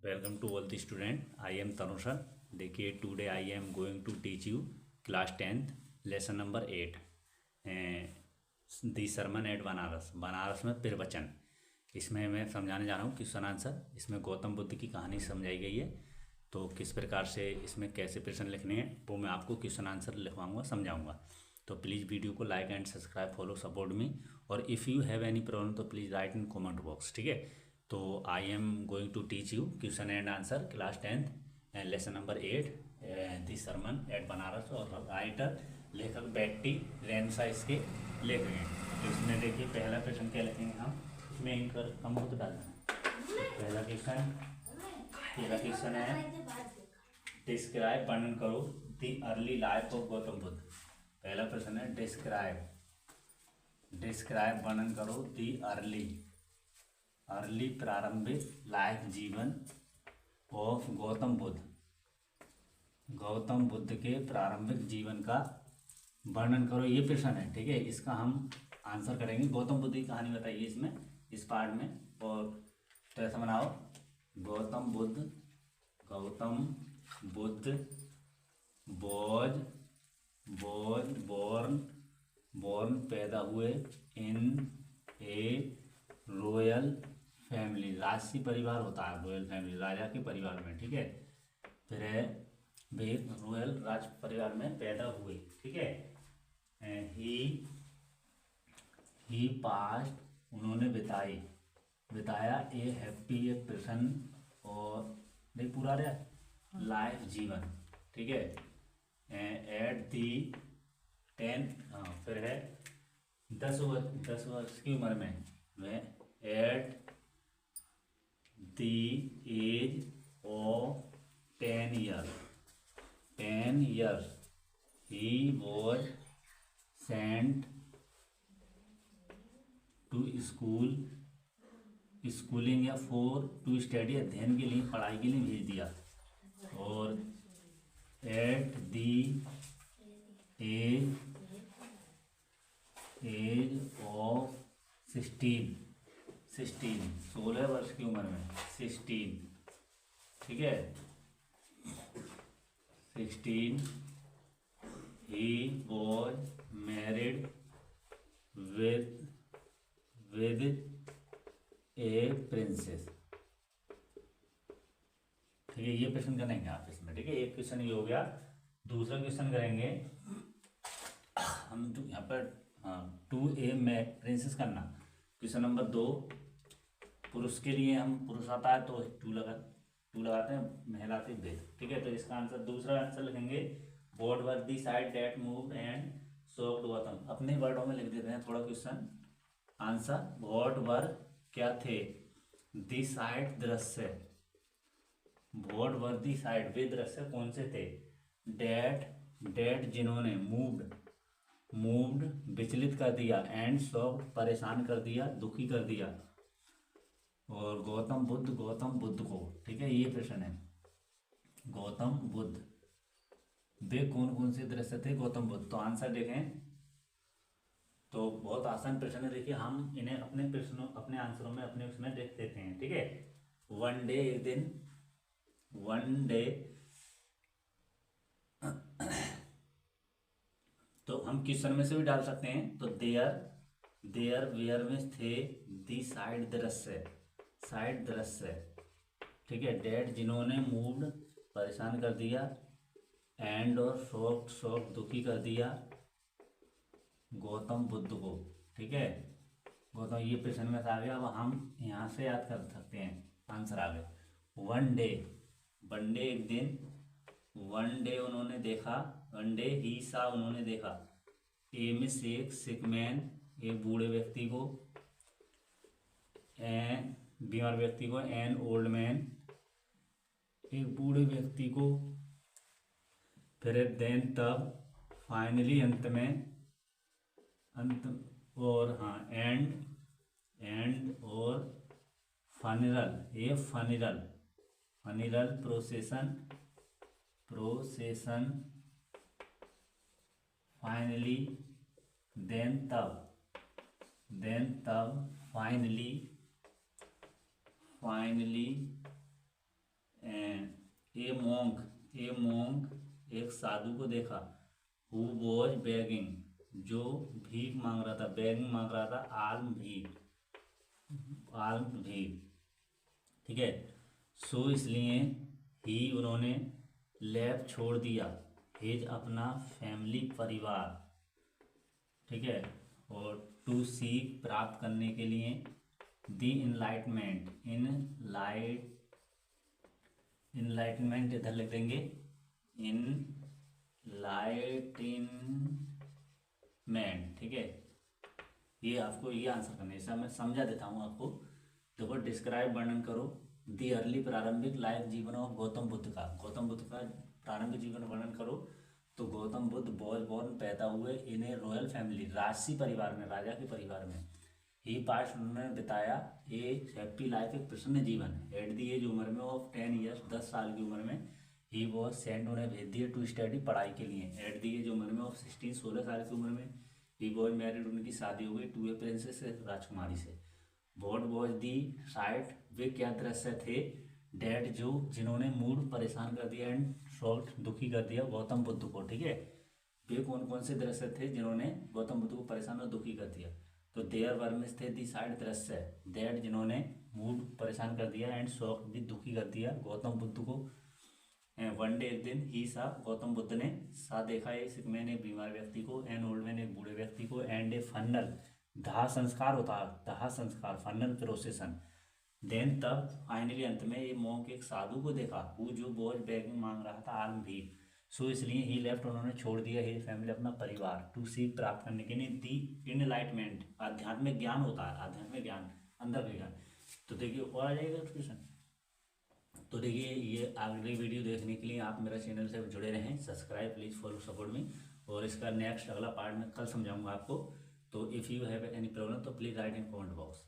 Welcome to all the student. I am Tanusha. देखिए today I am going to teach you class 10th lesson number 8 the sermon at Banaras. Banaras में प्रवचन। इसमें मैं समझाने जा रहा हूँ क्वेश्चन आंसर। इसमें गौतम बुद्ध की कहानी समझाई गई है। तो किस प्रकार से इसमें कैसे प्रश्न लिखने हैं वो मैं आपको क्वेश्चन आंसर लिखवाऊंगा, समझाऊंगा। तो प्लीज़ वीडियो को like and subscribe, follow, support me. और if you have any problem तो please write in comment box, ठीक है। तो I am going to teach you question and answer class 10th and lesson number 8 the sermon at Banaras. और writer लेखक बेट्टी रेंसा इसके लेख हैं। तो इसमें देखिए पहला क्वेश्चन क्या लिखेंगे हम। इसमें इंकर कम हो तो डालना है। पहला क्वेश्चन है डिस्क्राइब, वर्णन करो दी early life of Gautam Buddha. पहला प्रश्न है डिस्क्राइब वर्णन करो दी अर्ली प्रारंभिक लाइफ जीवन ऑफ गौतम बुद्ध के प्रारंभिक जीवन का वर्णन करो, ये प्रश्न है, ठीक है। इसका हम आंसर करेंगे। गौतम बुद्ध की कहानी बताइए इसमें, इस पार्ट में। और तो ऐसा बनाओ, गौतम बुद्ध बोर्न पैदा हुए इन ए रॉयल फैमिली। राजसी परिवार होता है रॉयल फैमिली, राजा के परिवार में, ठीक है। फिर है वे रॉयल राज परिवार में पैदा हुए, ठीक है। ही पास्ट, उन्होंने बिताया ए हैप्पी, एक प्रसन्न और नहीं पूरा रहा लाइफ जीवन, ठीक है। एट दी 10, हाँ फिर है 10 वर्ष की उम्र में वह at the age of 10 years he was sent to schooling या फॉर टू स्टडी, अध्ययन के लिए, पढ़ाई के लिए भेज दिया। और एट दी एज ऑफ 16 वर्ष की उम्र में 16, ठीक है। 16 he was married with A princess, ठीक है। ये क्वेश्चन करेंगे आप इसमें, ठीक है। एक क्वेश्चन ये हो गया। दूसरा क्वेश्चन करेंगे हम यहाँ पर, हाँ 2A में प्रिंसेस करना। क्वेश्चन नंबर 2, पुरुष के लिए हम पुरुष आता है तो 2 लगाते हैं, महिला आती है वेद, ठीक है। तो इसका आंसर, दूसरा आंसर लिखेंगे what were the site that moved and shocked Gautam. अपने वर्डों में लिख देते हैं थोड़ा क्वेश्चन आंसर। व्हाट वर क्या थे, दी साइट दृश्य, व्हाट वर दी साइट वे दृश्य कौन से थे। डेट जिन्होंने, मूव्ड विचलित कर दिया, एंड शॉक्ड परेशान कर दिया, दुखी कर दिया। और गौतम बुद्ध को, ठीक है। ये प्रश्न है गौतम बुद्ध, वे कौन कौन से दृश्य थे गौतम बुद्ध। तो आंसर देखें तो बहुत आसान प्रश्न है। देखिए हम इन्हें अपने आंसरों में, अपने उसमें देख देते हैं, ठीक है। वन डे, एक दिन, वन डे तो हम क्वेश्चन में से भी डाल सकते हैं। तो देयर वेयर में थे दी साइड दृश्य, ठीक है। डेट जिन्होंने, मूव्ड परेशान कर दिया, एंड और शॉक्ड दुखी कर दिया गौतम बुद्ध को, ठीक है। गौतम, ये प्रश्न में से आ गया। अब हम यहाँ से याद कर सकते हैं, आंसर आ गए। वन डे एक दिन, वन डे उन्होंने देखा, वन डे ही सा उन्होंने देखा, ए मिस एक सिक मैन, एक बूढ़े व्यक्ति को, बीमार व्यक्ति को, एन ओल्ड मैन, एक बूढ़े व्यक्ति को। फिर देन तब, फाइनली अंत और हाँ एंड और फनिरल, ये फनिरल प्रोसेसन फाइनली, देन तब फाइनली ए मोंक एक साधु को देखा, हु वॉज बेगिंग जो भीख मांग रहा था, बेगिंग मांग रहा था, आल्म भीख, ठीक है। सो इसलिए ही उन्होंने लेफ्ट छोड़ दिया, हिज अपना फैमिली परिवार, ठीक है, और टू सीक प्राप्त करने के लिए, दी इनलाइटमेंट इनलाइटमेंट इधर लिख देंगे, इनलाइटमेंट, ठीक है। ये आपको ये आंसर करना है, ऐसा मैं समझा देता हूँ आपको। देखो, डिस्क्राइब वर्णन करो दी अर्ली प्रारंभिक लाइफ जीवन ऑफ गौतम बुद्ध का, गौतम बुद्ध का प्रारंभिक जीवन वर्णन करो। तो गौतम बुद्ध वॉज बोर्न पैदा हुए इन ए रॉयल फैमिली, राजसी परिवार में, राजा के परिवार में। ही पास्ट उन्होंने बिताया ए हैप्पी लाइफ, एक प्रसन्न जीवन। एट दी एज उम्र में ऑफ 10 ईयर्स, 10 साल की उम्र में, ही वॉज सेंट, उन्हें भेज दिया टू स्टडी, पढ़ाई के लिए। एट दी एज उम्र में ऑफ 16, 16 साल की उम्र में, ही वॉज मैरिड, उनकी शादी हो गई टू ए प्रिंसेस, राजकुमारी से। वॉट वॉज दी साइट, वे क्या दृश्य थे, डैड जो जिन्होंने मूड परेशान कर दिया, एंड शॉक्ड दुखी कर दिया गौतम बुद्ध को, ठीक है। वे कौन कौन से दृश्य थे जिन्होंने गौतम बुद्ध को परेशान और दुखी कर दिया। तो देयर वर्मिस थे दी साइड दृश्य, दैट जिन्होंने मूड परेशान कर दिया, एंड शॉक्ड भी दुखी कर दिया गौतम बुद्ध को। वन डे, एक दिन, ही सा गौतम बुद्ध ने, सा देखा एक सिक मैन एक बीमार व्यक्ति को, एन ओल्ड मैन एक बूढ़े व्यक्ति को, एंड ए फनल, दाह संस्कार होता है, दाह संस्कार, फनल प्रोसेसन। देन तब फाइनली अंत में ये मॉन्क एक साधु को देखा, वो जो बोझ बैगिंग मांग रहा था, आल्म भी। सो इसलिए ही लेफ्ट, उन्होंने छोड़ दिया ही फैमिली, अपना परिवार, टू सीक प्राप्त करने के लिए, दी इनलाइटमेंट, आध्यात्मिक ज्ञान होता है, आध्यात्मिक ज्ञान, अंदर का ज्ञान। तो देखिए और आ जाएगा क्वेश्चन। तो देखिए, ये अगली वीडियो देखने के लिए आप मेरा चैनल से जुड़े रहें, subscribe please follow support me, और इसका नेक्स्ट अगला पार्ट में कल समझाऊंगा आपको। तो if you have any problem तो please write in comment box.